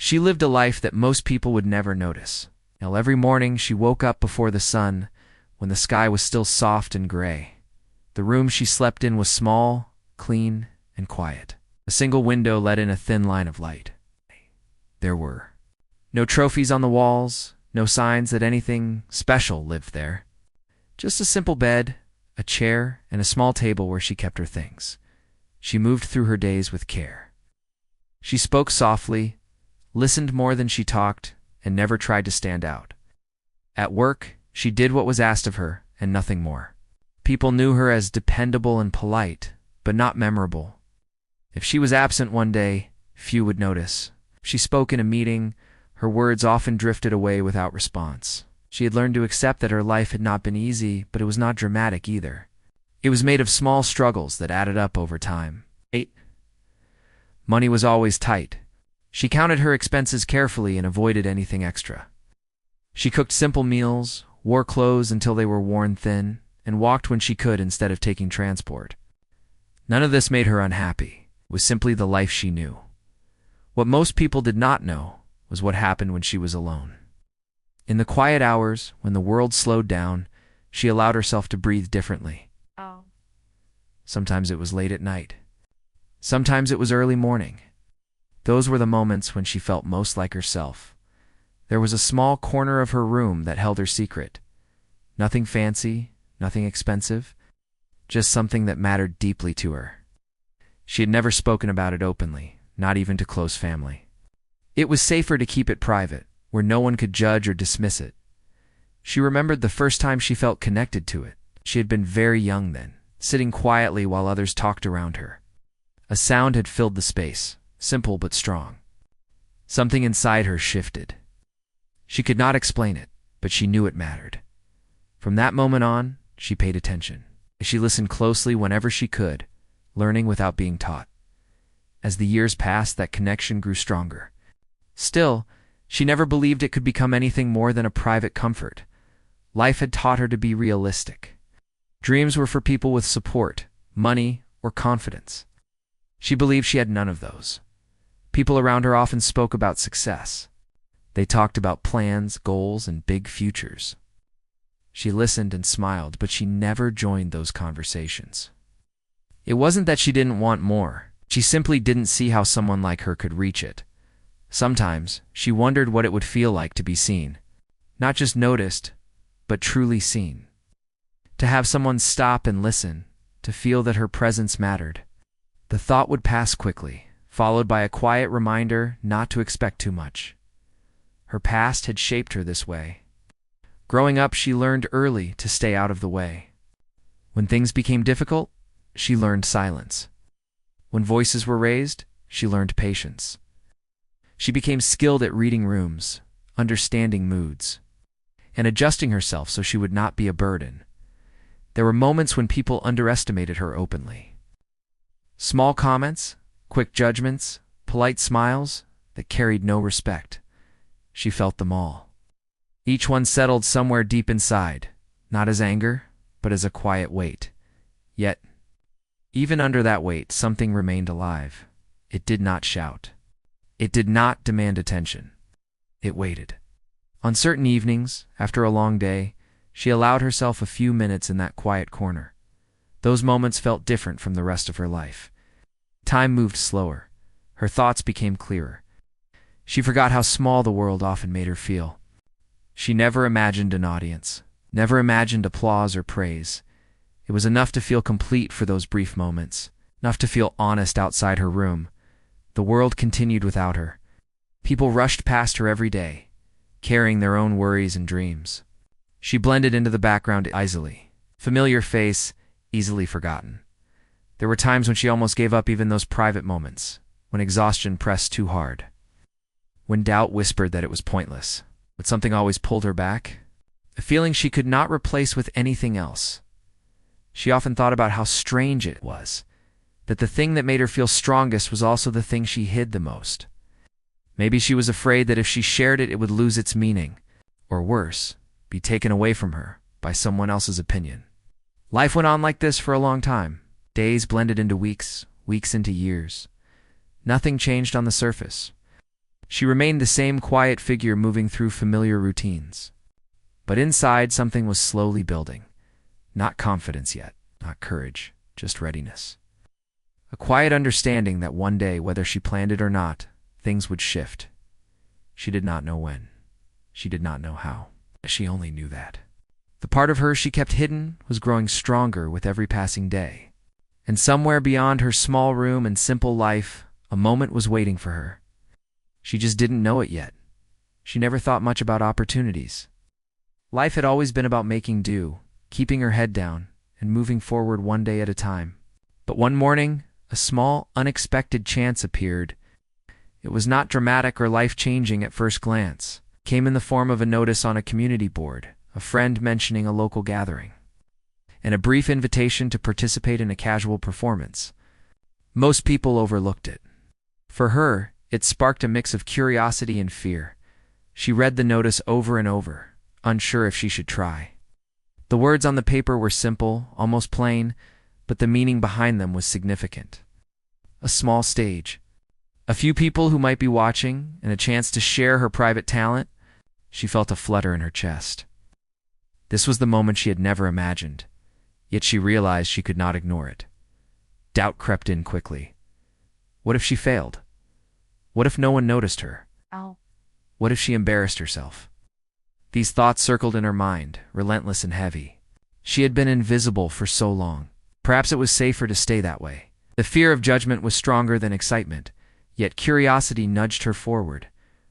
She lived a life that most people would never notice. Now, every morning she woke up before the sun, when the sky was still soft and gray. The room she slept in was small, clean, and quiet. A single window let in a thin line of light. There were no trophies on the walls, no signs that anything special lived there. Just a simple bed, a chair, and a small table where she kept her things. She moved through her days with care. She spoke softly, listened more than she talked, and never tried to stand out. At work, she did what was asked of her, and nothing more. People knew her as dependable and polite, but not memorable. If she was absent one day, few would notice. If she spoke in a meeting, her words often drifted away without response. She had learned to accept that her life had not been easy, but it was not dramatic either. It was made of small struggles that added up over time. 8. Money was always tight. She counted her expenses carefully and avoided anything extra. She cooked simple meals, wore clothes until they were worn thin, and walked when she could instead of taking transport. None of this made her unhappy. It was simply the life she knew. What most people did not know was what happened when she was alone. In the quiet hours, when the world slowed down, she allowed herself to breathe differently. Sometimes it was late at night. Sometimes it was early morning. Those were the moments when she felt most like herself. There was a small corner of her room that held her secret. Nothing fancy, nothing expensive, just something that mattered deeply to her. She had never spoken about it openly, not even to close family. It was safer to keep it private, where no one could judge or dismiss it. She remembered the first time she felt connected to it. She had been very young then, sitting quietly while others talked around her. A sound had filled the space, simple but strong. Something inside her shifted. She could not explain it, but she knew it mattered. From that moment on, she paid attention. She listened closely whenever she could, learning without being taught. As the years passed, that connection grew stronger. Still, she never believed it could become anything more than a private comfort. Life had taught her to be realistic. Dreams were for people with support, money, or confidence. She believed she had none of those. People around her often spoke about success. They talked about plans, goals, and big futures. She listened and smiled, but she never joined those conversations. It wasn't that she didn't want more. She simply didn't see how someone like her could reach it. Sometimes, she wondered what it would feel like to be seen. Not just noticed, but truly seen. To have someone stop and listen, to feel that her presence mattered. The thought would pass quickly, followed by a quiet reminder not to expect too much. Her past had shaped her this way. Growing up, she learned early to stay out of the way. When things became difficult, she learned silence. When voices were raised, she learned patience. She became skilled at reading rooms, understanding moods, and adjusting herself so she would not be a burden. There were moments when people underestimated her openly. Small comments, quick judgments, polite smiles that carried no respect. She felt them all. Each one settled somewhere deep inside, not as anger, but as a quiet weight. Yet, even under that weight, something remained alive. It did not shout. It did not demand attention. It waited. On certain evenings, after a long day, she allowed herself a few minutes in that quiet corner. Those moments felt different from the rest of her life. Time moved slower. Her thoughts became clearer. She forgot how small the world often made her feel. She never imagined an audience, never imagined applause or praise. It was enough to feel complete for those brief moments, enough to feel honest outside her room. The world continued without her. People rushed past her every day, carrying their own worries and dreams. She blended into the background easily, familiar face, easily forgotten. There were times when she almost gave up even those private moments, when exhaustion pressed too hard, when doubt whispered that it was pointless. But something always pulled her back, a feeling she could not replace with anything else. She often thought about how strange it was, that the thing that made her feel strongest was also the thing she hid the most. Maybe she was afraid that if she shared it, it would lose its meaning, or worse, be taken away from her by someone else's opinion. Life went on like this for a long time. Days blended into weeks, weeks into years. Nothing changed on the surface. She remained the same quiet figure moving through familiar routines. But inside, something was slowly building. Not confidence yet, not courage, just readiness. A quiet understanding that one day, whether she planned it or not, things would shift. She did not know when. She did not know how. She only knew that. The part of her she kept hidden was growing stronger with every passing day. And somewhere beyond her small room and simple life, a moment was waiting for her. She just didn't know it yet. She never thought much about opportunities. Life had always been about making do, keeping her head down, and moving forward one day at a time. But one morning, a small, unexpected chance appeared. It was not dramatic or life-changing at first glance. It came in the form of a notice on a community board, a friend mentioning a local gathering, and a brief invitation to participate in a casual performance. Most people overlooked it. For her, it sparked a mix of curiosity and fear. She read the notice over and over, unsure if she should try. The words on the paper were simple, almost plain, but the meaning behind them was significant. A small stage, a few people who might be watching, and a chance to share her private talent. She felt a flutter in her chest. This was the moment she had never imagined, yet she realized she could not ignore it. Doubt crept in quickly. What if she failed? What if no one noticed her? What if she embarrassed herself? These thoughts circled in her mind, relentless and heavy. She had been invisible for so long. Perhaps it was safer to stay that way. The fear of judgment was stronger than excitement, yet curiosity nudged her forward.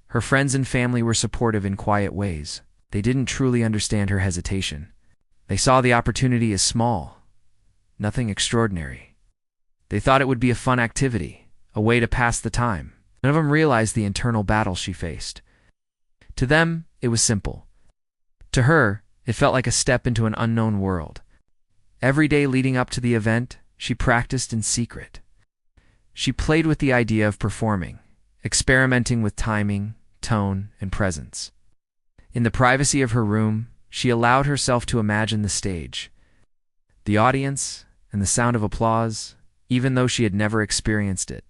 Her friends and family were supportive in quiet ways. They didn't truly understand her hesitation. They saw the opportunity as small, nothing extraordinary. They thought it would be a fun activity, a way to pass the time. None of them realized the internal battle she faced. To them, it was simple. To her, it felt like a step into an unknown world. Every day leading up to the event, she practiced in secret. She played with the idea of performing, experimenting with timing, tone, and presence. In the privacy of her room, she allowed herself to imagine the stage, the audience, and the sound of applause, even though she had never experienced it.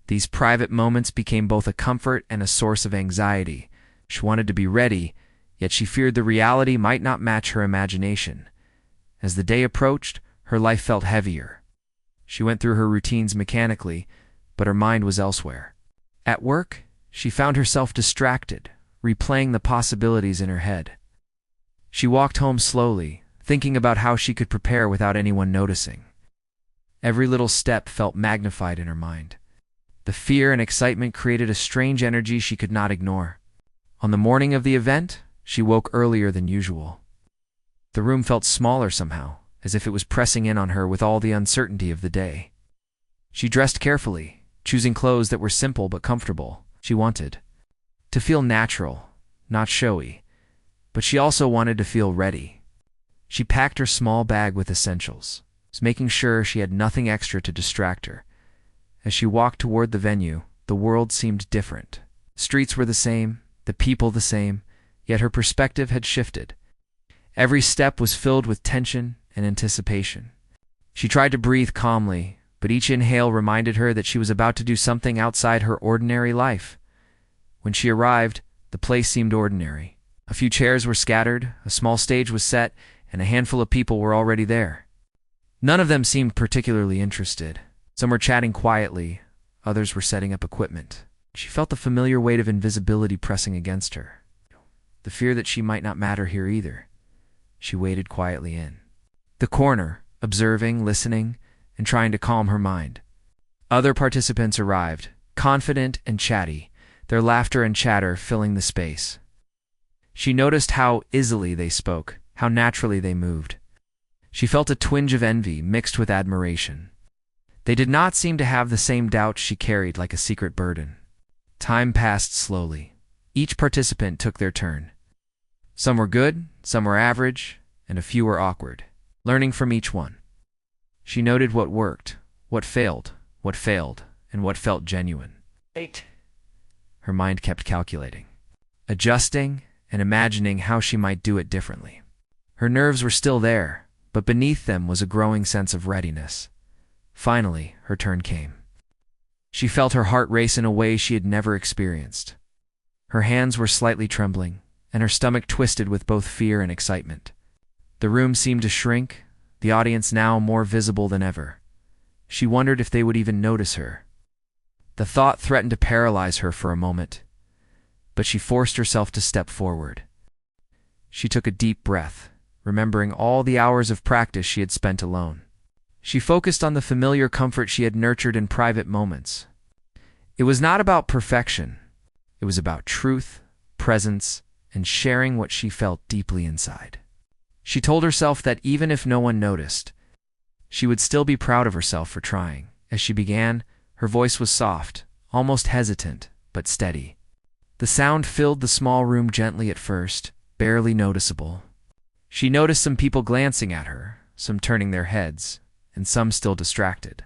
These private moments became both a comfort and a source of anxiety. She wanted to be ready, yet she feared the reality might not match her imagination. As the day approached, her life felt heavier. She went through her routines mechanically, but her mind was elsewhere. At work, she found herself distracted, replaying the possibilities in her head. She walked home slowly, thinking about how she could prepare without anyone noticing. Every little step felt magnified in her mind. The fear and excitement created a strange energy she could not ignore. On the morning of the event, she woke earlier than usual. The room felt smaller somehow, as if it was pressing in on her with all the uncertainty of the day. She dressed carefully, choosing clothes that were simple but comfortable. She wanted to feel natural, not showy, but she also wanted to feel ready. She packed her small bag with essentials, making sure she had nothing extra to distract her. As she walked toward the venue, the world seemed different. Streets were the same, the people the same, yet her perspective had shifted. Every step was filled with tension and anticipation. She tried to breathe calmly, but each inhale reminded her that she was about to do something outside her ordinary life. When she arrived, the place seemed ordinary. A few chairs were scattered, a small stage was set, and a handful of people were already there. None of them seemed particularly interested. Some were chatting quietly, others were setting up equipment. She felt the familiar weight of invisibility pressing against her. The fear that she might not matter here either. She waited quietly in the corner, observing, listening, and trying to calm her mind. Other participants arrived, confident and chatty, their laughter and chatter filling the space. She noticed how easily they spoke, how naturally they moved. She felt a twinge of envy mixed with admiration. They did not seem to have the same doubts she carried like a secret burden. Time passed slowly. Each participant took their turn. Some were good, some were average, and a few were awkward, learning from each one. She noted what worked, what failed, and what felt genuine. 8. Her mind kept calculating, adjusting, and imagining how she might do it differently. Her nerves were still there, but beneath them was a growing sense of readiness. Finally, her turn came. She felt her heart race in a way she had never experienced. Her hands were slightly trembling, and her stomach twisted with both fear and excitement. The room seemed to shrink, the audience now more visible than ever. She wondered if they would even notice her. The thought threatened to paralyze her for a moment, but she forced herself to step forward. She took a deep breath, remembering all the hours of practice she had spent alone. She focused on the familiar comfort she had nurtured in private moments. It was not about perfection. It was about truth, presence, and sharing what she felt deeply inside. She told herself that even if no one noticed, she would still be proud of herself for trying. As she began, her voice was soft, almost hesitant, but steady. The sound filled the small room gently at first, barely noticeable. She noticed some people glancing at her, some turning their heads, and some still distracted.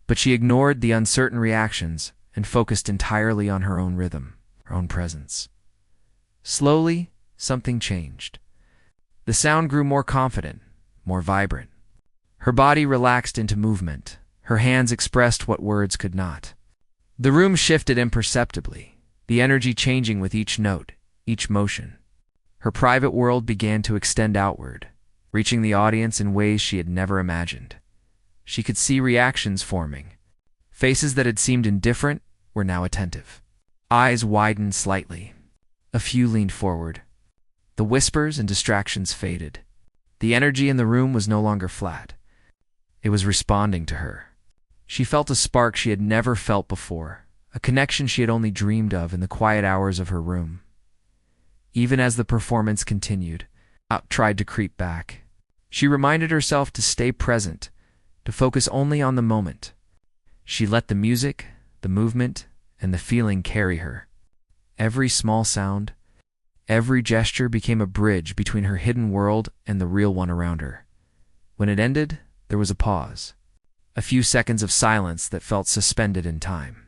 But she ignored the uncertain reactions and focused entirely on her own rhythm, her own presence. Slowly, something changed. The sound grew more confident, more vibrant. Her body relaxed into movement. Her hands expressed what words could not. The room shifted imperceptibly, the energy changing with each note, each motion. Her private world began to extend outward, reaching the audience in ways she had never imagined. She could see reactions forming. Faces that had seemed indifferent were now attentive. Eyes widened slightly. A few leaned forward. The whispers and distractions faded. The energy in the room was no longer flat. It was responding to her. She felt a spark she had never felt before, a connection she had only dreamed of in the quiet hours of her room. Even as the performance continued, doubt tried to creep back. She reminded herself to stay present, to focus only on the moment. She let the music, the movement, and the feeling carry her. Every small sound, every gesture became a bridge between her hidden world and the real one around her. When it ended, there was a pause, a few seconds of silence that felt suspended in time.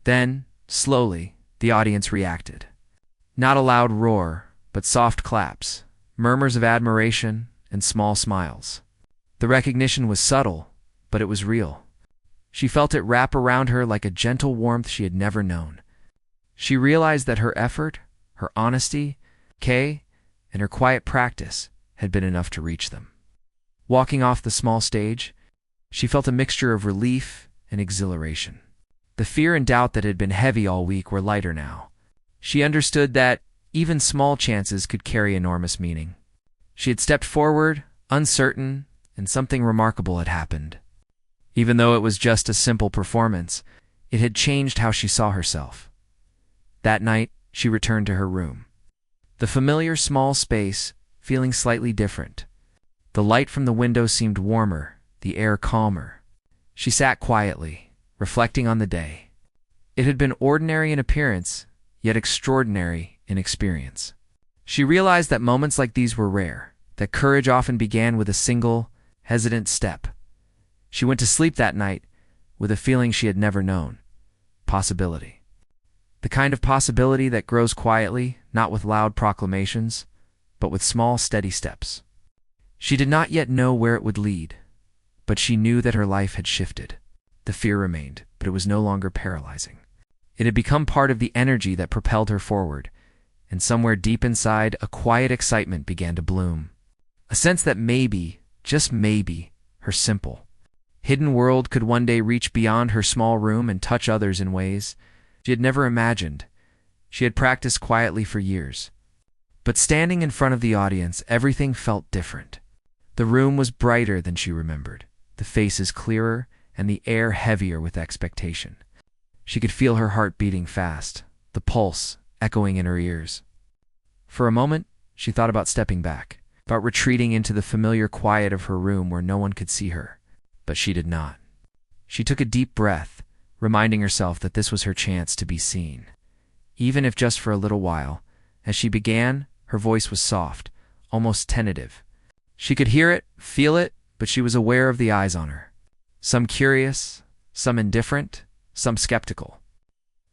Then, slowly, the audience reacted. Not a loud roar, but soft claps, murmurs of admiration, and small smiles. The recognition was subtle, but it was real. She felt it wrap around her like a gentle warmth she had never known. She realized that her effort, her honesty, and her quiet practice had been enough to reach them. Walking off the small stage, she felt a mixture of relief and exhilaration. The fear and doubt that had been heavy all week were lighter now. She understood that even small chances could carry enormous meaning. She had stepped forward, uncertain, and something remarkable had happened. Even though it was just a simple performance, it had changed how she saw herself. That night, she returned to her room. The familiar small space, feeling slightly different. The light from the window seemed warmer, the air calmer. She sat quietly, reflecting on the day. It had been ordinary in appearance, yet extraordinary in experience. She realized that moments like these were rare, that courage often began with a single, hesitant step. She went to sleep that night with a feeling she had never known: possibility. The kind of possibility that grows quietly, not with loud proclamations, but with small, steady steps. She did not yet know where it would lead, but she knew that her life had shifted. The fear remained, but it was no longer paralyzing. It had become part of the energy that propelled her forward, and somewhere deep inside, a quiet excitement began to bloom. A sense that maybe, just maybe, her simple, hidden world could one day reach beyond her small room and touch others in ways she had never imagined. She had practiced quietly for years. But standing in front of the audience, everything felt different. The room was brighter than she remembered, the faces clearer, and the air heavier with expectation. She could feel her heart beating fast, the pulse echoing in her ears. For a moment, she thought about stepping back, about retreating into the familiar quiet of her room where no one could see her. But she did not. She took a deep breath, reminding herself that this was her chance to be seen. Even if just for a little while. As she began, her voice was soft, almost tentative. She could hear it, feel it, but she was aware of the eyes on her. Some curious, some indifferent, some skeptical.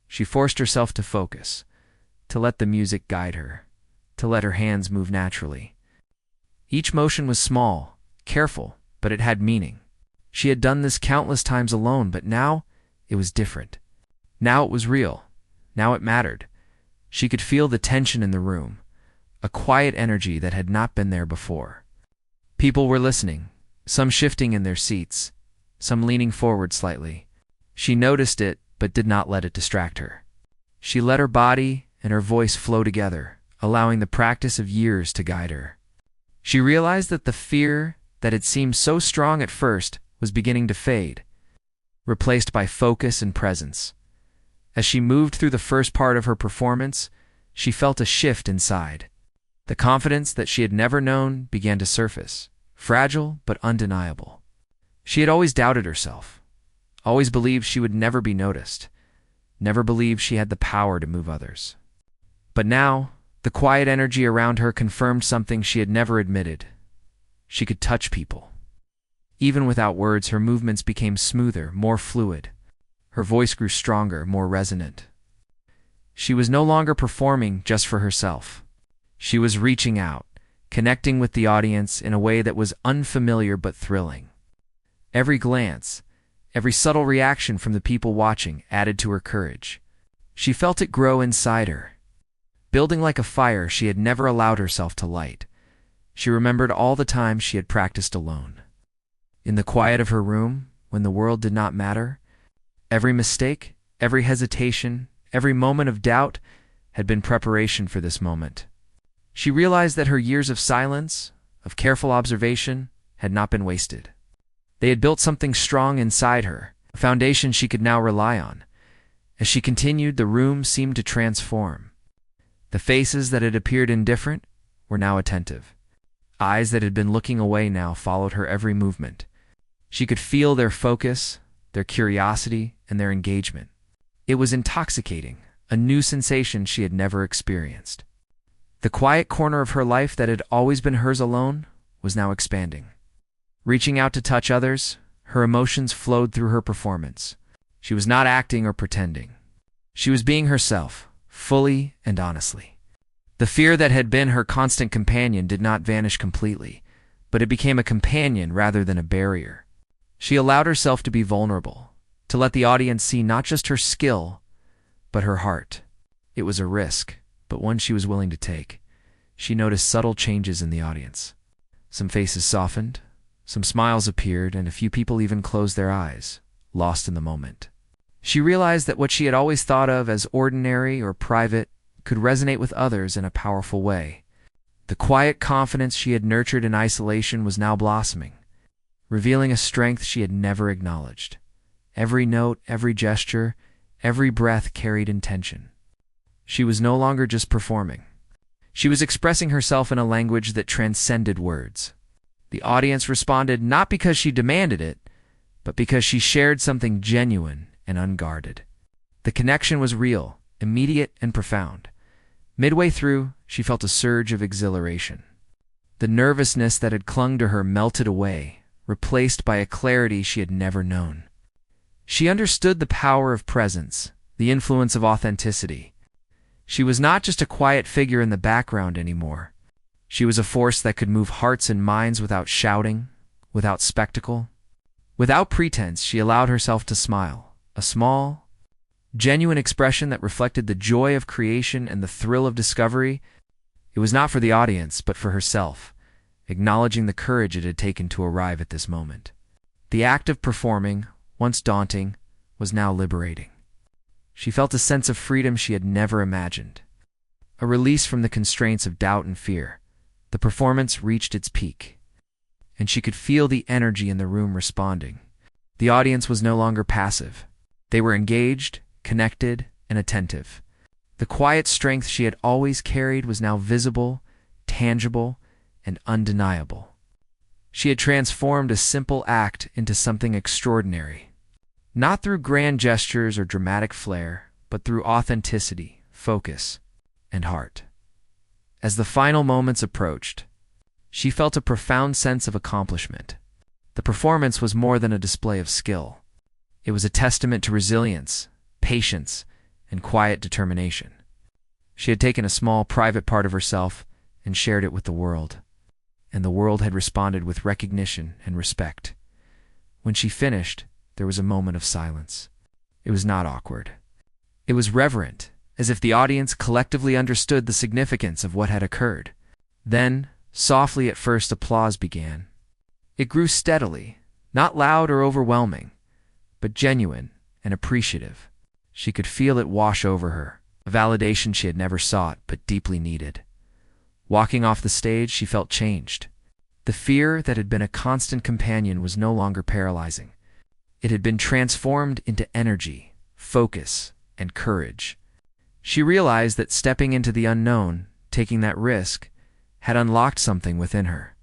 She forced herself to focus, to let the music guide her, to let her hands move naturally. Each motion was small, careful, but it had meaning. She had done this countless times alone, but now it was different. Now it was real. Now it mattered. She could feel the tension in the room, a quiet energy that had not been there before. People were listening, some shifting in their seats, some leaning forward slightly. She noticed it, but did not let it distract her. She let her body and her voice flow together, allowing the practice of years to guide her. She realized that the fear that had seemed so strong at first was beginning to fade, replaced by focus and presence. As she moved through the first part of her performance, she felt a shift inside. The confidence that she had never known began to surface, fragile but undeniable. She had always doubted herself, always believed she would never be noticed, never believed she had the power to move others. But now, the quiet energy around her confirmed something she had never admitted. She could touch people. Even without words, her movements became smoother, more fluid. Her voice grew stronger, more resonant. She was no longer performing just for herself. She was reaching out, connecting with the audience in a way that was unfamiliar but thrilling. Every glance, every subtle reaction from the people watching added to her courage. She felt it grow inside her, building like a fire she had never allowed herself to light. She remembered all the times she had practiced alone. In the quiet of her room, when the world did not matter, every mistake, every hesitation, every moment of doubt had been preparation for this moment. She realized that her years of silence, of careful observation, had not been wasted. They had built something strong inside her, a foundation she could now rely on. As she continued, the room seemed to transform. The faces that had appeared indifferent were now attentive. Eyes that had been looking away now followed her every movement. She could feel their focus, their curiosity, and their engagement. It was intoxicating, a new sensation she had never experienced. The quiet corner of her life that had always been hers alone was now expanding. Reaching out to touch others, her emotions flowed through her performance. She was not acting or pretending. She was being herself, fully and honestly. The fear that had been her constant companion did not vanish completely, but it became a companion rather than a barrier. She allowed herself to be vulnerable, to let the audience see not just her skill, but her heart. It was a risk, but one she was willing to take. She noticed subtle changes in the audience. Some faces softened, some smiles appeared, and a few people even closed their eyes, lost in the moment. She realized that what she had always thought of as ordinary or private could resonate with others in a powerful way. The quiet confidence she had nurtured in isolation was now blossoming, revealing a strength she had never acknowledged. Every note, every gesture, every breath carried intention. She was no longer just performing. She was expressing herself in a language that transcended words. The audience responded not because she demanded it, but because she shared something genuine and unguarded. The connection was real, immediate and profound. Midway through, she felt a surge of exhilaration. The nervousness that had clung to her melted away, replaced by a clarity she had never known. She understood the power of presence, the influence of authenticity. She was not just a quiet figure in the background anymore. She was a force that could move hearts and minds without shouting, without spectacle. Without pretense, she allowed herself to smile, a small, genuine expression that reflected the joy of creation and the thrill of discovery. It was not for the audience, but for herself, acknowledging the courage it had taken to arrive at this moment. The act of performing, once daunting, was now liberating. She felt a sense of freedom she had never imagined, a release from the constraints of doubt and fear. The performance reached its peak, and she could feel the energy in the room responding. The audience was no longer passive. They were engaged, connected, and attentive. The quiet strength she had always carried was now visible, tangible, and undeniable. She had transformed a simple act into something extraordinary, not through grand gestures or dramatic flair, but through authenticity, focus, and heart. As the final moments approached, she felt a profound sense of accomplishment. The performance was more than a display of skill. It was a testament to resilience, patience, and quiet determination. She had taken a small, private part of herself and shared it with the world, and the world had responded with recognition and respect. When she finished, there was a moment of silence. It was not awkward. It was reverent, as if the audience collectively understood the significance of what had occurred. Then, softly at first, applause began. It grew steadily, not loud or overwhelming, but genuine and appreciative. She could feel it wash over her, a validation she had never sought but deeply needed. Walking off the stage, she felt changed. The fear that had been a constant companion was no longer paralyzing. It had been transformed into energy, focus, and courage. She realized that stepping into the unknown, taking that risk, had unlocked something within her.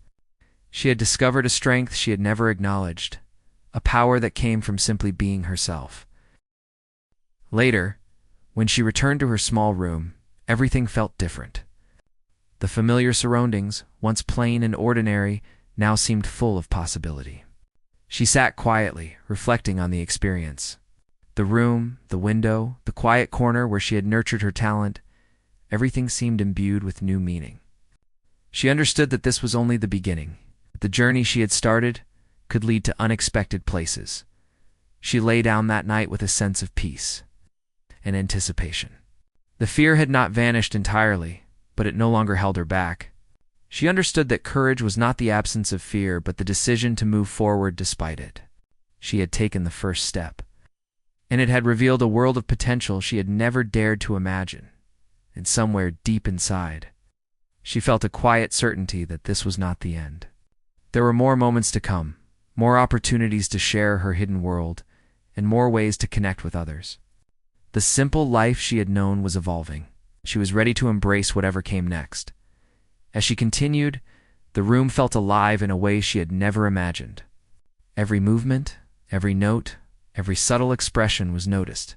She had discovered a strength she had never acknowledged, a power that came from simply being herself. Later, when she returned to her small room, everything felt different. The familiar surroundings, once plain and ordinary, now seemed full of possibility. She sat quietly, reflecting on the experience. The room, the window, the quiet corner where she had nurtured her talent, everything seemed imbued with new meaning. She understood that this was only the beginning. The journey she had started could lead to unexpected places. She lay down that night with a sense of peace and anticipation. The fear had not vanished entirely, but it no longer held her back. She understood that courage was not the absence of fear, but the decision to move forward despite it. She had taken the first step, and it had revealed a world of potential she had never dared to imagine. And somewhere deep inside, she felt a quiet certainty that this was not the end. There were more moments to come, more opportunities to share her hidden world, and more ways to connect with others. The simple life she had known was evolving. She was ready to embrace whatever came next. As she continued, the room felt alive in a way she had never imagined. Every movement, every note, every subtle expression was noticed.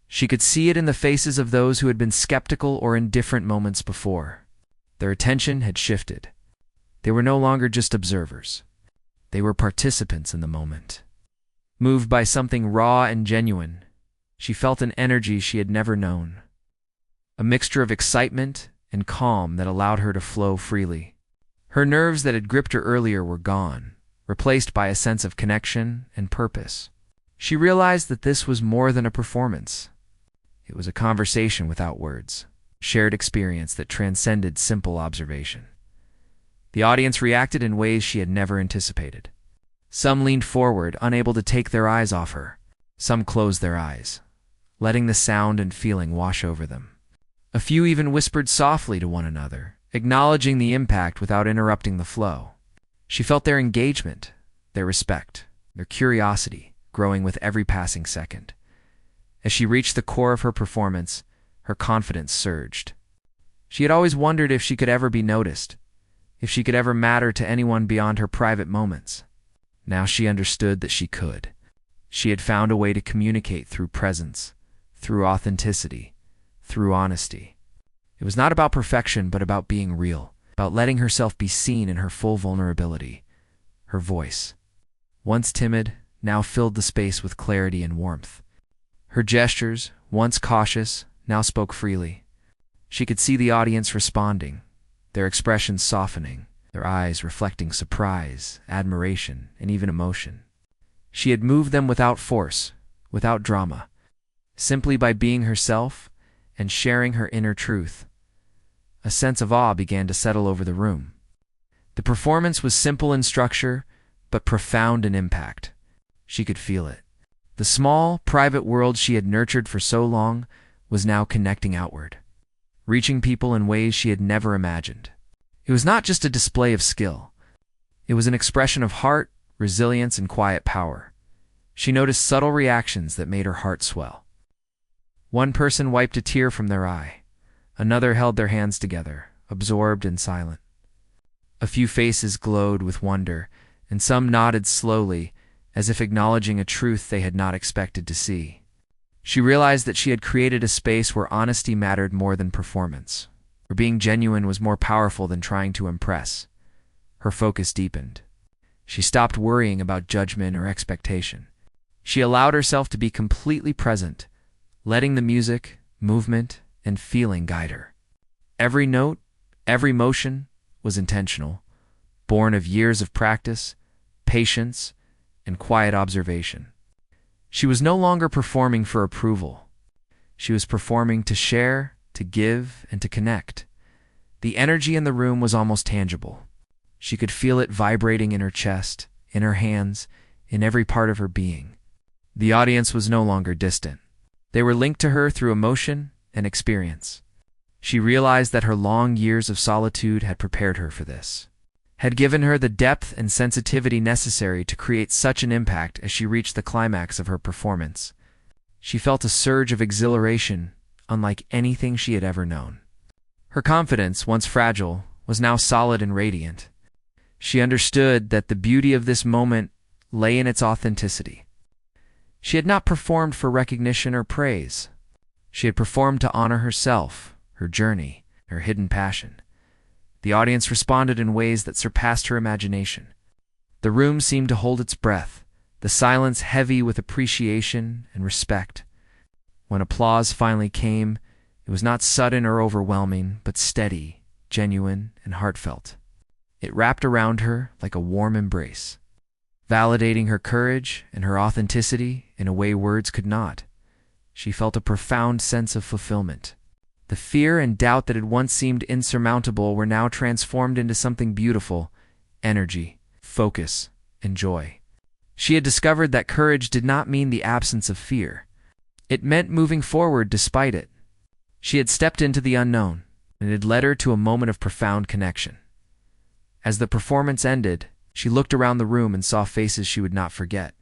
She could see it in the faces of those who had been skeptical or indifferent moments before. Their attention had shifted. They were no longer just observers. They were participants in the moment. Moved by something raw and genuine, she felt an energy she had never known. A mixture of excitement and calm that allowed her to flow freely. Her nerves that had gripped her earlier were gone, replaced by a sense of connection and purpose. She realized that this was more than a performance. It was a conversation without words, shared experience that transcended simple observation. The audience reacted in ways she had never anticipated. Some leaned forward, unable to take their eyes off her. Some closed their eyes, letting the sound and feeling wash over them. A few even whispered softly to one another, acknowledging the impact without interrupting the flow. She felt their engagement, their respect, their curiosity growing with every passing second. As she reached the core of her performance, her confidence surged. She had always wondered if she could ever be noticed, if she could ever matter to anyone beyond her private moments. Now she understood that she could. She had found a way to communicate through presence, through authenticity, through honesty. It was not about perfection, but about being real, about letting herself be seen in her full vulnerability. Her voice, once timid, now filled the space with clarity and warmth. Her gestures, once cautious, now spoke freely. She could see the audience responding, their expressions softening, their eyes reflecting surprise, admiration, and even emotion. She had moved them without force, without drama, simply by being herself and sharing her inner truth. A sense of awe began to settle over the room. The performance was simple in structure, but profound in impact. She could feel it. The small, private world she had nurtured for so long was now connecting outward, reaching people in ways she had never imagined. It was not just a display of skill. It was an expression of heart, resilience, and quiet power. She noticed subtle reactions that made her heart swell. One person wiped a tear from their eye. Another held their hands together, absorbed and silent. A few faces glowed with wonder, and some nodded slowly, as if acknowledging a truth they had not expected to see. She realized that she had created a space where honesty mattered more than performance, where being genuine was more powerful than trying to impress. Her focus deepened. She stopped worrying about judgment or expectation. She allowed herself to be completely present, letting the music, movement, and feeling guide her. Every note, every motion was intentional, born of years of practice, patience, and quiet observation. She was no longer performing for approval. She was performing to share, to give, and to connect. The energy in the room was almost tangible. She could feel it vibrating in her chest, in her hands, in every part of her being. The audience was no longer distant. They were linked to her through emotion and experience. She realized that her long years of solitude had prepared her for this, had given her the depth and sensitivity necessary to create such an impact. As she reached the climax of her performance, she felt a surge of exhilaration unlike anything she had ever known. Her confidence, once fragile, was now solid and radiant. She understood that the beauty of this moment lay in its authenticity. She had not performed for recognition or praise. She had performed to honor herself, her journey, her hidden passion. The audience responded in ways that surpassed her imagination. The room seemed to hold its breath, the silence heavy with appreciation and respect. When applause finally came, it was not sudden or overwhelming, but steady, genuine, and heartfelt. It wrapped around her like a warm embrace, validating her courage and her authenticity in a way words could not. She felt a profound sense of fulfillment. The fear and doubt that had once seemed insurmountable were now transformed into something beautiful: energy, focus, and joy. She had discovered that courage did not mean the absence of fear. It meant moving forward despite it. She had stepped into the unknown, and it had led her to a moment of profound connection. As the performance ended, she looked around the room and saw faces she would not forget,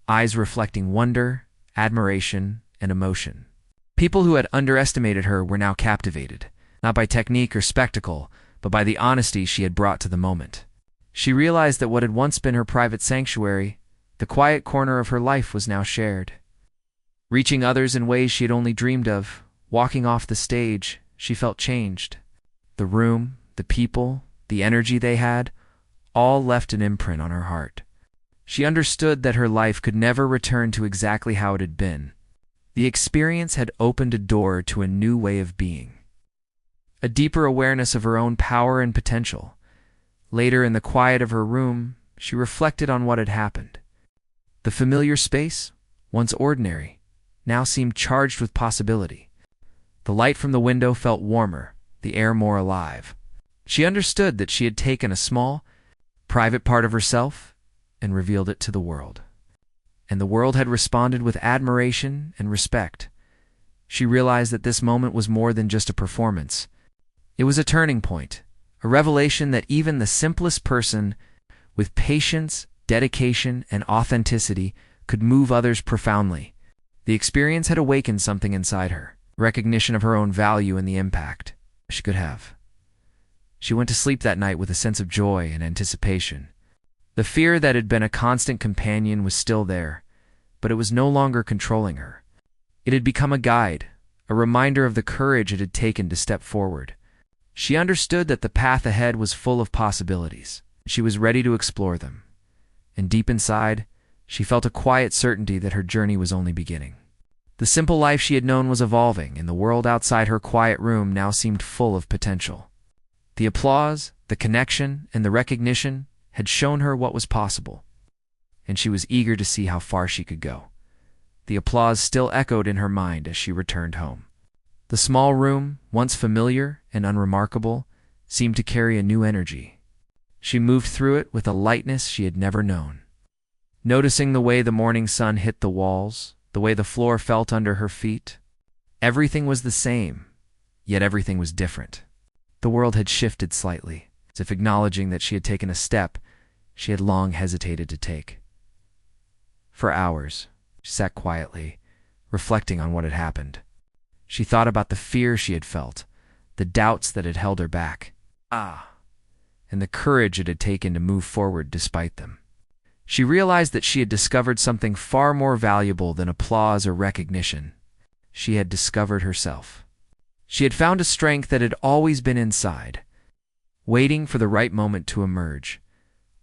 eyes reflecting wonder, admiration, and emotion. People who had underestimated her were now captivated, not by technique or spectacle, but by the honesty she had brought to the moment. She realized that what had once been her private sanctuary, the quiet corner of her life, was now shared. Reaching others in ways she had only dreamed of, walking off the stage, she felt changed. The room, the people, the energy they had, all left an imprint on her heart. She understood that her life could never return to exactly how it had been. The experience had opened a door to a new way of being, a deeper awareness of her own power and potential. Later, in the quiet of her room, she reflected on what had happened. The familiar space, once ordinary, now seemed charged with possibility. The light from the window felt warmer, the air more alive. She understood that she had taken a small, private part of herself and revealed it to the world. And the world had responded with admiration and respect. She realized that this moment was more than just a performance. It was a turning point, a revelation that even the simplest person, with patience, dedication, and authenticity, could move others profoundly. The experience had awakened something inside her, recognition of her own value and the impact she could have. She went to sleep that night with a sense of joy and anticipation. The fear that had been a constant companion was still there, but it was no longer controlling her. It had become a guide, a reminder of the courage it had taken to step forward. She understood that the path ahead was full of possibilities. She was ready to explore them. And deep inside, she felt a quiet certainty that her journey was only beginning. The simple life she had known was evolving, and the world outside her quiet room now seemed full of potential. The applause, the connection, and the recognition had shown her what was possible, and she was eager to see how far she could go. The applause still echoed in her mind as she returned home. The small room, once familiar and unremarkable, seemed to carry a new energy. She moved through it with a lightness she had never known. Noticing the way the morning sun hit the walls, the way the floor felt under her feet, everything was the same, yet everything was different. The world had shifted slightly, as if acknowledging that she had taken a step she had long hesitated to take. For hours, she sat quietly, reflecting on what had happened. She thought about the fear she had felt, the doubts that had held her back, and the courage it had taken to move forward despite them. She realized that she had discovered something far more valuable than applause or recognition. She had discovered herself. She had found a strength that had always been inside, waiting for the right moment to emerge.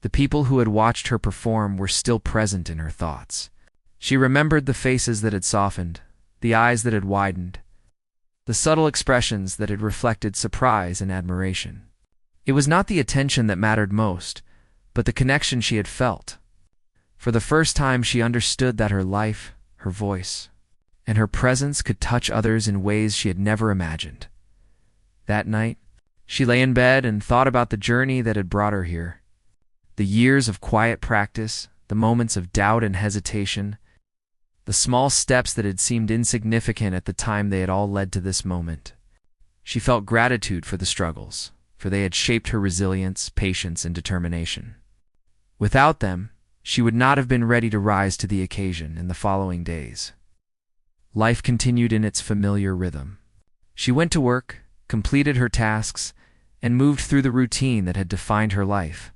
The people who had watched her perform were still present in her thoughts. She remembered the faces that had softened, the eyes that had widened, the subtle expressions that had reflected surprise and admiration. It was not the attention that mattered most, but the connection she had felt. For the first time, she understood that her life, her voice, and her presence could touch others in ways she had never imagined. That night, she lay in bed and thought about the journey that had brought her here. The years of quiet practice, the moments of doubt and hesitation, the small steps that had seemed insignificant at the time, they had all led to this moment. She felt gratitude for the struggles, for they had shaped her resilience, patience, and determination. Without them, she would not have been ready to rise to the occasion in the following days. Life continued in its familiar rhythm. She went to work, completed her tasks, and moved through the routine that had defined her life.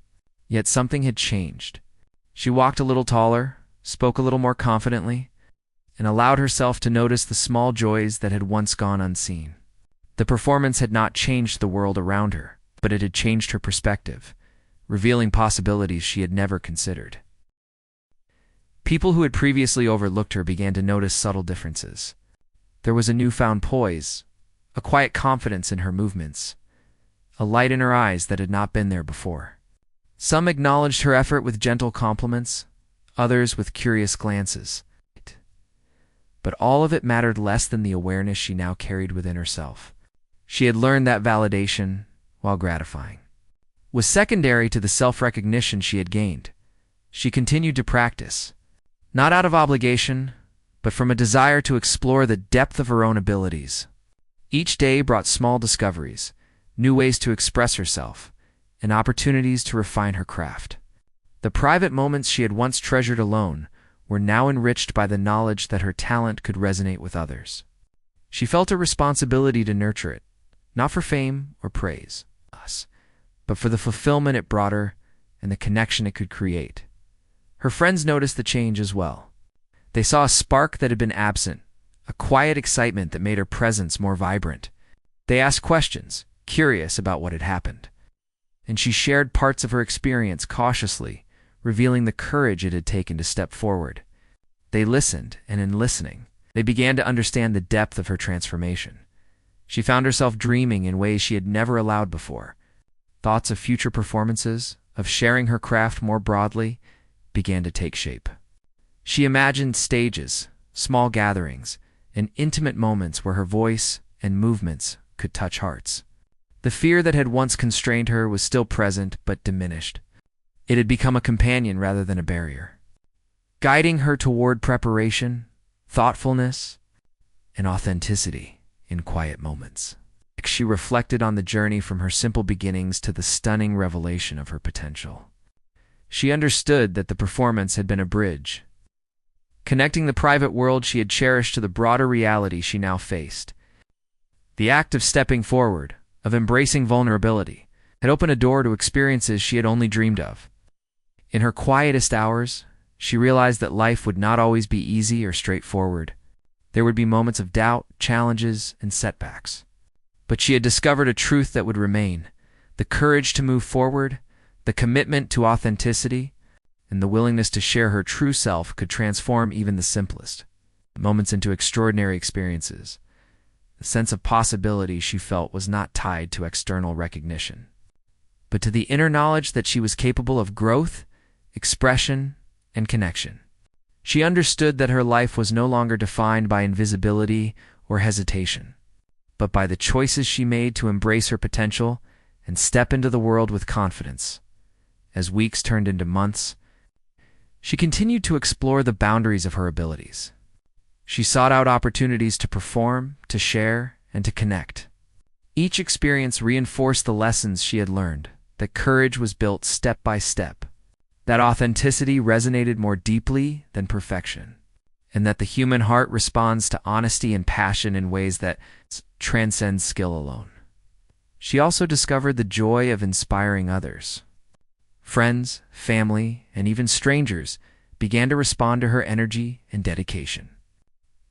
Yet something had changed. She walked a little taller, spoke a little more confidently, and allowed herself to notice the small joys that had once gone unseen. The performance had not changed the world around her, but it had changed her perspective, revealing possibilities she had never considered. People who had previously overlooked her began to notice subtle differences. There was a newfound poise, a quiet confidence in her movements, a light in her eyes that had not been there before. Some acknowledged her effort with gentle compliments, others with curious glances. But all of it mattered less than the awareness she now carried within herself. She had learned that validation, while gratifying, was secondary to the self-recognition she had gained. She continued to practice, not out of obligation, but from a desire to explore the depth of her own abilities. Each day brought small discoveries, new ways to express herself, and opportunities to refine her craft. The private moments she had once treasured alone were now enriched by the knowledge that her talent could resonate with others. She felt a responsibility to nurture it, not for fame or praise, but for the fulfillment it brought her and the connection it could create. Her friends noticed the change as well. They saw a spark that had been absent, a quiet excitement that made her presence more vibrant. They asked questions, curious about what had happened, and she shared parts of her experience cautiously, revealing the courage it had taken to step forward. They listened, and in listening, they began to understand the depth of her transformation. She found herself dreaming in ways she had never allowed before. Thoughts of future performances, of sharing her craft more broadly, began to take shape. She imagined stages, small gatherings, and intimate moments where her voice and movements could touch hearts. The fear that had once constrained her was still present but diminished. It had become a companion rather than a barrier, guiding her toward preparation, thoughtfulness, and authenticity in quiet moments. She reflected on the journey from her simple beginnings to the stunning revelation of her potential. She understood that the performance had been a bridge, connecting the private world she had cherished to the broader reality she now faced. The act of stepping forward, of embracing vulnerability, had opened a door to experiences she had only dreamed of. In her quietest hours, she realized that life would not always be easy or straightforward. There would be moments of doubt, challenges, and setbacks. But she had discovered a truth that would remain: the courage to move forward, the commitment to authenticity, and the willingness to share her true self could transform even the simplest moments into extraordinary experiences. The sense of possibility she felt was not tied to external recognition, but to the inner knowledge that she was capable of growth, expression, and connection. She understood that her life was no longer defined by invisibility or hesitation, but by the choices she made to embrace her potential and step into the world with confidence. As weeks turned into months, she continued to explore the boundaries of her abilities. She sought out opportunities to perform, to share, and to connect. Each experience reinforced the lessons she had learned, that courage was built step by step, that authenticity resonated more deeply than perfection, and that the human heart responds to honesty and passion in ways that transcend skill alone. She also discovered the joy of inspiring others. Friends, family, and even strangers began to respond to her energy and dedication.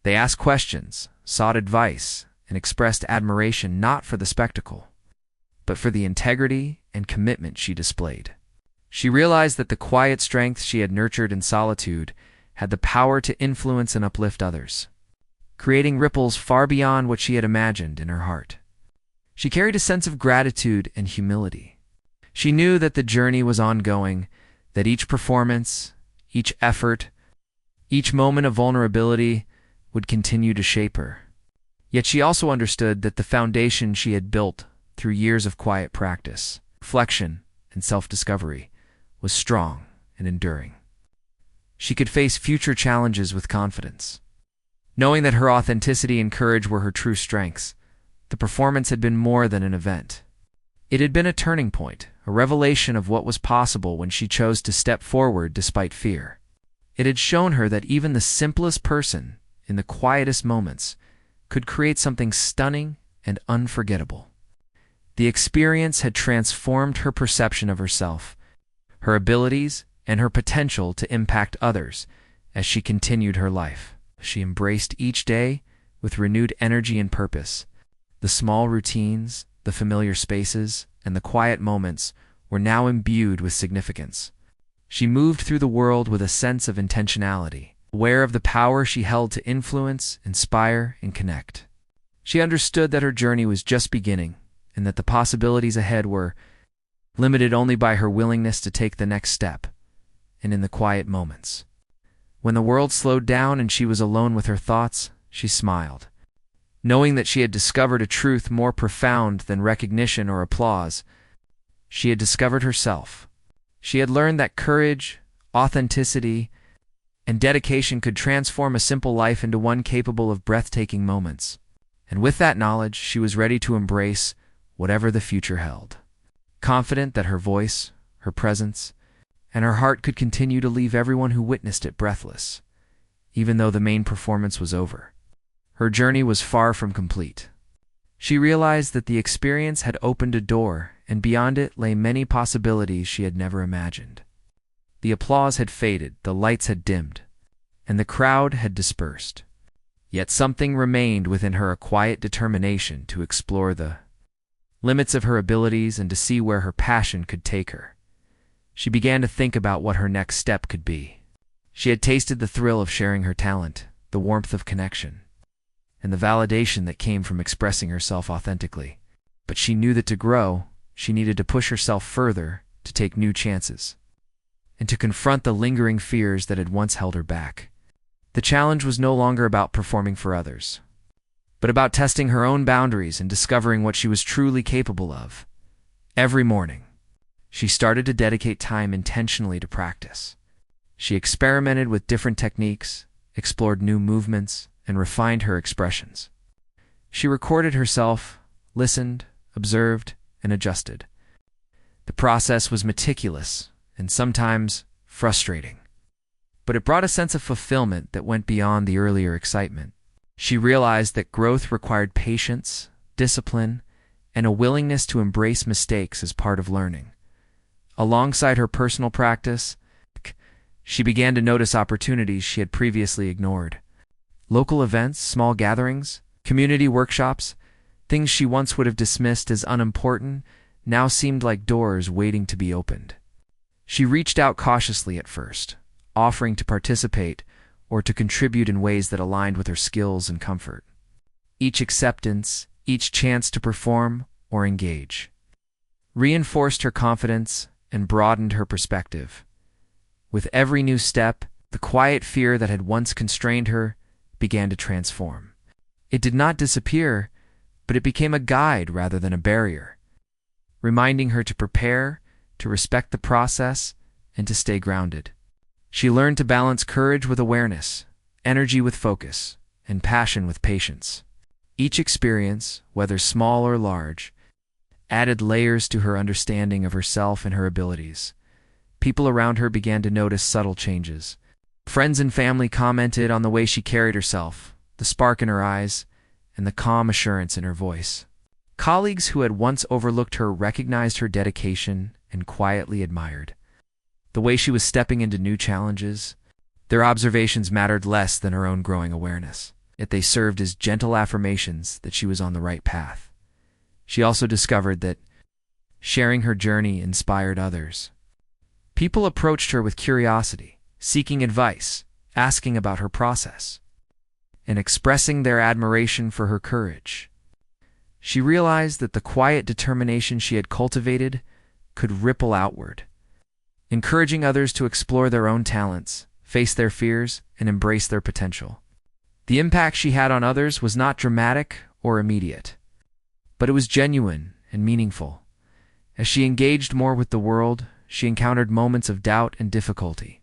They asked questions, sought advice, and expressed admiration not for the spectacle, but for the integrity and commitment she displayed. She realized that the quiet strength she had nurtured in solitude had the power to influence and uplift others, creating ripples far beyond what she had imagined in her heart. She carried a sense of gratitude and humility. She knew that the journey was ongoing, that each performance, each effort, each moment of vulnerability would continue to shape her. Yet she also understood that the foundation she had built through years of quiet practice, reflection, and self-discovery was strong and enduring. She could face future challenges with confidence. Knowing that her authenticity and courage were her true strengths, the performance had been more than an event. It had been a turning point, a revelation of what was possible when she chose to step forward despite fear. It had shown her that even the simplest person, in the quietest moments, could create something stunning and unforgettable. The experience had transformed her perception of herself, her abilities, and her potential to impact others as she continued her life. She embraced each day with renewed energy and purpose. The small routines, the familiar spaces, and the quiet moments were now imbued with significance. She moved through the world with a sense of intentionality, aware of the power she held to influence, inspire, and connect. She understood that her journey was just beginning, and that the possibilities ahead were limited only by her willingness to take the next step, and in the quiet moments. When the world slowed down and she was alone with her thoughts, she smiled, knowing that she had discovered a truth more profound than recognition or applause. She had discovered herself. She had learned that courage, authenticity, and dedication could transform a simple life into one capable of breathtaking moments. And with that knowledge, she was ready to embrace whatever the future held, confident that her voice, her presence, and her heart could continue to leave everyone who witnessed it breathless, even though the main performance was over. Her journey was far from complete. She realized that the experience had opened a door, and beyond it lay many possibilities she had never imagined. The applause had faded, the lights had dimmed, and the crowd had dispersed. Yet something remained within her, a quiet determination to explore the limits of her abilities and to see where her passion could take her. She began to think about what her next step could be. She had tasted the thrill of sharing her talent, the warmth of connection, and the validation that came from expressing herself authentically. But she knew that to grow, she needed to push herself further, to take new chances, and to confront the lingering fears that had once held her back. The challenge was no longer about performing for others, but about testing her own boundaries and discovering what she was truly capable of. Every morning, she started to dedicate time intentionally to practice. She experimented with different techniques, explored new movements, and refined her expressions. She recorded herself, listened, observed, and adjusted. The process was meticulous and sometimes frustrating, but it brought a sense of fulfillment that went beyond the earlier excitement. She realized that growth required patience, discipline, and a willingness to embrace mistakes as part of learning. Alongside her personal practice, she began to notice opportunities she had previously ignored. Local events, small gatherings, community workshops, things she once would have dismissed as unimportant, now seemed like doors waiting to be opened. She reached out cautiously at first, offering to participate or to contribute in ways that aligned with her skills and comfort. Each acceptance, each chance to perform or engage, reinforced her confidence and broadened her perspective. With every new step, the quiet fear that had once constrained her began to transform. It did not disappear, but it became a guide rather than a barrier, reminding her to prepare, to respect the process, and to stay grounded. She learned to balance courage with awareness, energy with focus, and passion with patience. Each experience, whether small or large, added layers to her understanding of herself and her abilities. People around her began to notice subtle changes. Friends and family commented on the way she carried herself, the spark in her eyes, and the calm assurance in her voice. Colleagues who had once overlooked her recognized her dedication and quietly admired the way she was stepping into new challenges. Their observations mattered less than her own growing awareness, yet they served as gentle affirmations that she was on the right path. She also discovered that sharing her journey inspired others. People approached her with curiosity, seeking advice, asking about her process, and expressing their admiration for her courage. She realized that the quiet determination she had cultivated could ripple outward, encouraging others to explore their own talents, face their fears, and embrace their potential. The impact she had on others was not dramatic or immediate, but it was genuine and meaningful. As she engaged more with the world, she encountered moments of doubt and difficulty.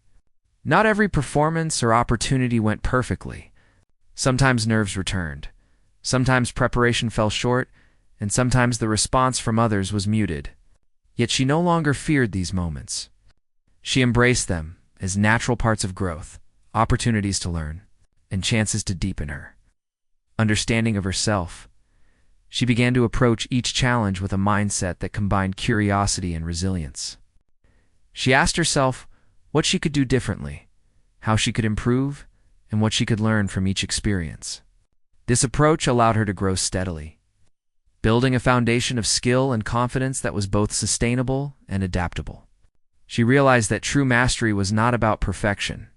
Not every performance or opportunity went perfectly. Sometimes nerves returned, sometimes preparation fell short, and sometimes the response from others was muted. Yet she no longer feared these moments. She embraced them as natural parts of growth, opportunities to learn, and chances to deepen her understanding of herself. She began to approach each challenge with a mindset that combined curiosity and resilience. She asked herself what she could do differently, how she could improve, and what she could learn from each experience. This approach allowed her to grow steadily, building a foundation of skill and confidence that was both sustainable and adaptable. She realized that true mastery was not about perfection,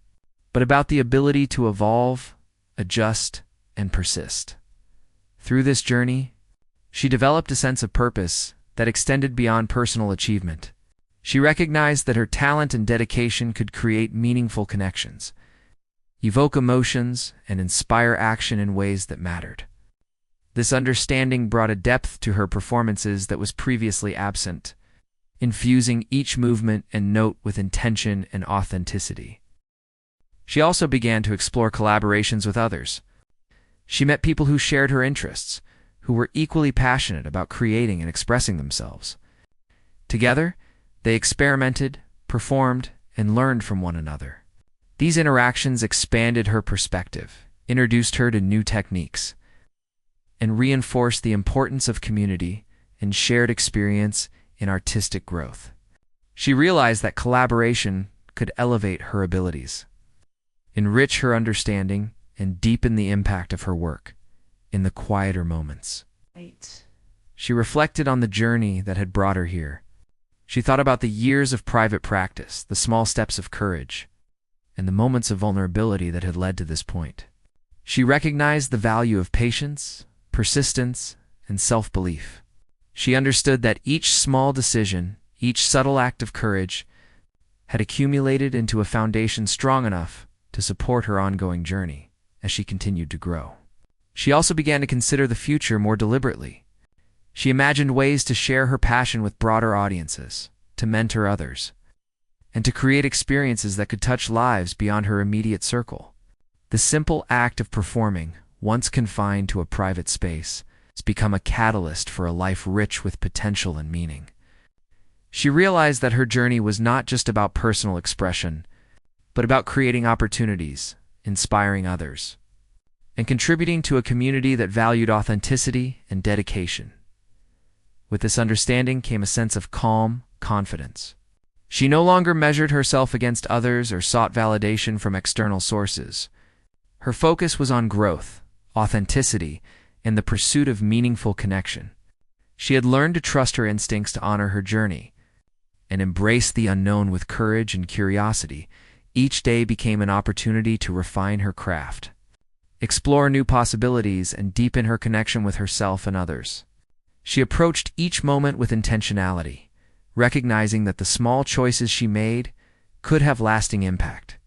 but about the ability to evolve, adjust, and persist. Through this journey, she developed a sense of purpose that extended beyond personal achievement. She recognized that her talent and dedication could create meaningful connections, evoke emotions, and inspire action in ways that mattered. This understanding brought a depth to her performances that was previously absent, infusing each movement and note with intention and authenticity. She also began to explore collaborations with others. She met people who shared her interests, who were equally passionate about creating and expressing themselves. Together, they experimented, performed, and learned from one another. These interactions expanded her perspective, introduced her to new techniques, and reinforced the importance of community and shared experience in artistic growth. She realized that collaboration could elevate her abilities, enrich her understanding, and deepen the impact of her work in the quieter moments. She reflected on the journey that had brought her here. She thought about the years of private practice, the small steps of courage, and the moments of vulnerability that had led to this point. She recognized the value of patience, persistence, and self-belief. She understood that each small decision, each subtle act of courage, had accumulated into a foundation strong enough to support her ongoing journey as she continued to grow. She also began to consider the future more deliberately. She imagined ways to share her passion with broader audiences, to mentor others, and to create experiences that could touch lives beyond her immediate circle. The simple act of performing, once confined to a private space, has become a catalyst for a life rich with potential and meaning. She realized that her journey was not just about personal expression, but about creating opportunities, inspiring others, and contributing to a community that valued authenticity and dedication. With this understanding came a sense of calm confidence. She no longer measured herself against others or sought validation from external sources. Her focus was on growth, authenticity, and the pursuit of meaningful connection. She had learned to trust her instincts to honor her journey and embrace the unknown with courage and curiosity. Each day became an opportunity to refine her craft, explore new possibilities, and deepen her connection with herself and others. She approached each moment with intentionality, recognizing that the small choices she made could have lasting impact.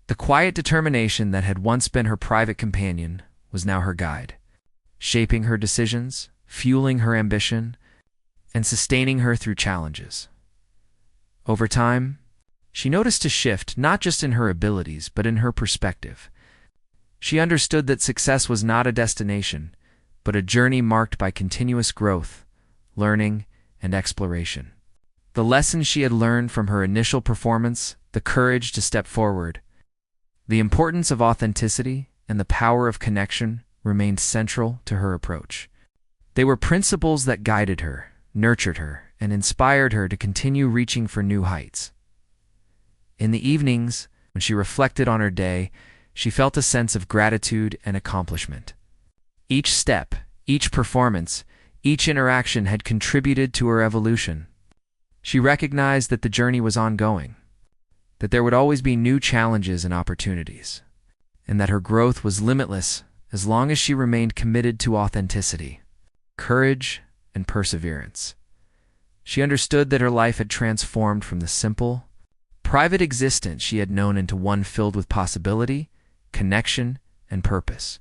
The quiet determination that had once been her private companion was now her guide, shaping her decisions, fueling her ambition, and sustaining her through challenges. Over time, she noticed a shift not just in her abilities but in her perspective. She understood that success was not a destination, but a journey marked by continuous growth, learning, and exploration. The lessons she had learned from her initial performance, the courage to step forward, the importance of authenticity, and the power of connection remained central to her approach. They were principles that guided her, nurtured her, and inspired her to continue reaching for new heights. In the evenings, when she reflected on her day, she felt a sense of gratitude and accomplishment. Each step, each performance, each interaction had contributed to her evolution. She recognized that the journey was ongoing, that there would always be new challenges and opportunities, and that her growth was limitless as long as she remained committed to authenticity, courage, and perseverance. She understood that her life had transformed from the simple, private existence she had known into one filled with possibility, connection, and purpose.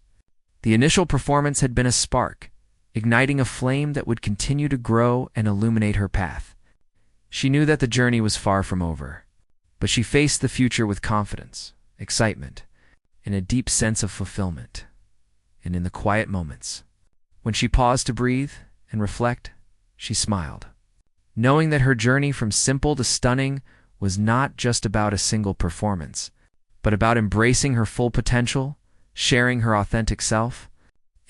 The initial performance had been a spark, igniting a flame that would continue to grow and illuminate her path. She knew that the journey was far from over, but she faced the future with confidence, excitement, and a deep sense of fulfillment. And in the quiet moments, when she paused to breathe and reflect, she smiled, knowing that her journey from simple to stunning was not just about a single performance, but about embracing her full potential, sharing her authentic self,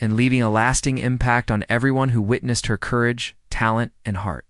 and leaving a lasting impact on everyone who witnessed her courage, talent, and heart.